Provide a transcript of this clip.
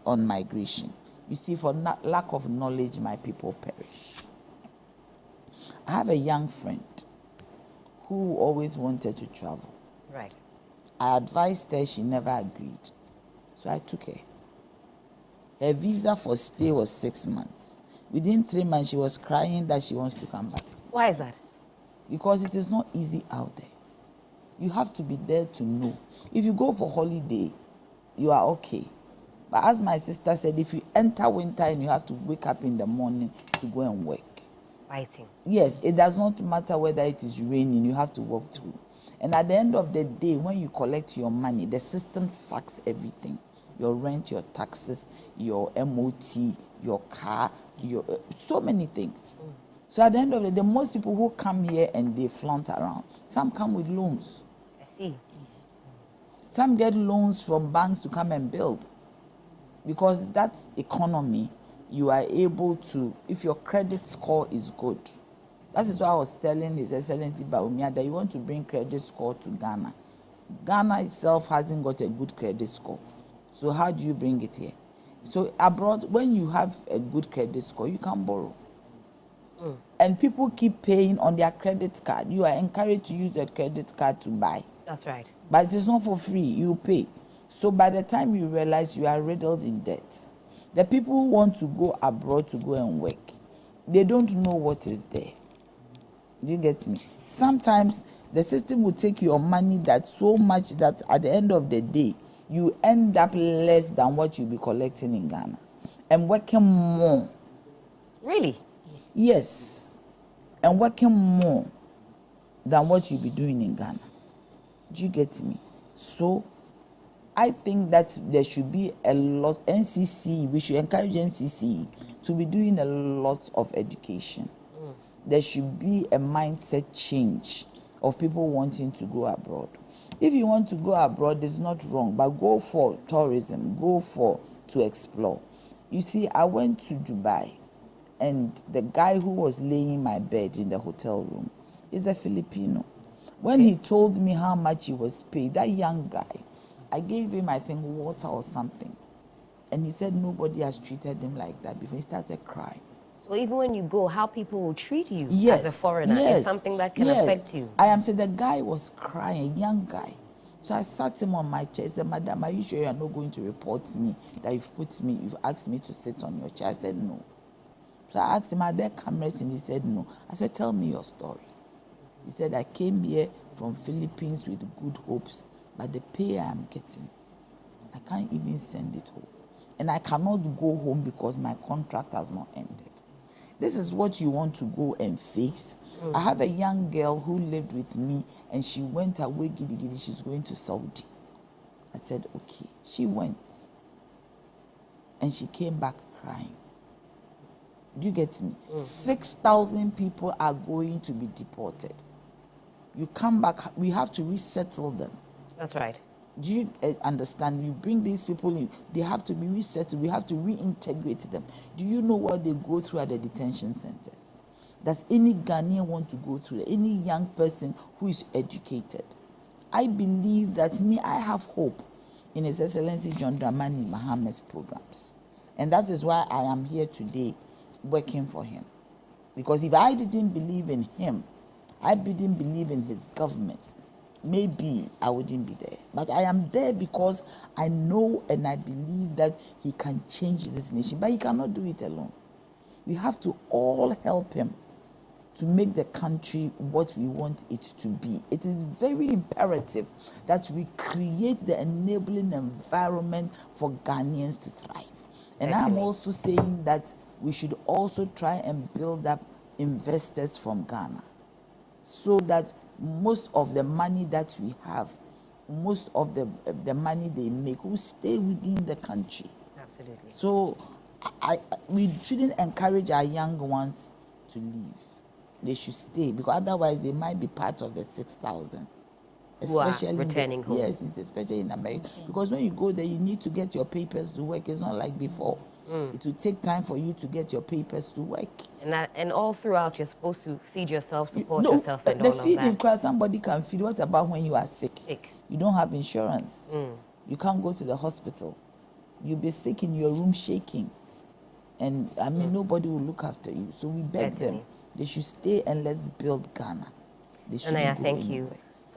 on migration. You see, for lack of knowledge, my people perish. I have a young friend who always wanted to travel. Right. I advised her, she never agreed. So I took her. Her visa for stay was 6 months. Within 3 months, she was crying that she wants to come back. Why is that? Because it is not easy out there. You have to be there to know. If you go for holiday, you are okay. But as my sister said, if you enter winter and you have to wake up in the morning to go and work. Fighting. Yes, it does not matter whether it is raining, you have to walk through. And at the end of the day, when you collect your money, the system sucks everything. Your rent, your taxes, your MOT, your car, your so many things. So at the end of the day, most people who come here and they flaunt around, some come with loans. I see. Some get loans from banks to come and build. Because that economy, you are able to, if your credit score is good. That is why I was telling His Excellency Baumia that you want to bring credit score to Ghana. Ghana itself hasn't got a good credit score. So how do you bring it here? So abroad, when you have a good credit score, you can borrow. And people keep paying on their credit card. You are encouraged to use a credit card to buy. That's right. But it is not for free, you pay. So by the time you realize you are riddled in debt, the people who want to go abroad to go and work, they don't know what is there. Do you get me? Sometimes the system will take your money that so much that at the end of the day, you end up less than what you'll be collecting in Ghana and working more. Really? Yes. And working more than what you'll be doing in Ghana. Do you get me? So I think that there should be a lot, NCC, we should encourage NCC to be doing a lot of education. There should be a mindset change of people wanting to go abroad. If you want to go abroad, it's not wrong, but go for tourism, go for to explore. You see, I went to Dubai, and the guy who was laying my bed in the hotel room is a Filipino. When he told me how much he was paid, that young guy, I gave him, I think, water or something. And he said nobody has treated him like that before. He started crying. So even when you go, how people will treat you Yes, as a foreigner is something that can affect you. I am saying the guy was crying, a young guy. So I sat him on my chair. I said, Madam, are you sure you are not going to report me that you've asked me to sit on your chair? I said, no. So I asked him, are there cameras? And he said, no. I said, tell me your story. He said, I came here from Philippines with good hopes, but the pay I am getting, I can't even send it home. And I cannot go home because my contract has not ended. This is what you want to go and face. I have a young girl who lived with me and she went away giddy giddy. She's going to Saudi. I said, okay. She went. And she came back crying. Do you get me? 6,000 people are going to be deported. You come back, we have to resettle them. That's right. Do you understand? We bring these people in, they have to be resettled. We have to reintegrate them. Do you know what they go through at the detention centers? Does any Ghanaian want to go through that? Any young person who is educated? I believe that I have hope in His Excellency John Dramani Mahamad's programs. And that is why I am here today working for him. Because if I didn't believe in him, I didn't believe in his government, maybe I wouldn't be there. But I am there because I know and I believe that he can change this nation. But he cannot do it alone. We have to all help him to make the country what we want it to be. It is very imperative that we create the enabling environment for Ghanaians to thrive. And I'm also saying that we should also try and build up investors from Ghana so that most of the money that we have, most of the money they make will stay within the country. Absolutely. So we shouldn't encourage our young ones to leave. They should stay because otherwise they might be part of the 6,000. Especially returning home. Yes, especially in America. Because when you go there, you need to get your papers to work. It's not like before. It will take time for you to get your papers to work. And all throughout, you're supposed to feed yourself, support yourself, and all of that. The feeding class, somebody can feed. What about when you are sick? Sick. You don't have insurance. You can't go to the hospital. You'll be sick in your room shaking. And I mean, nobody will look after you. So we beg them, they should stay and let's build Ghana. They shouldn't Nana Yaa, go thank anywhere. you.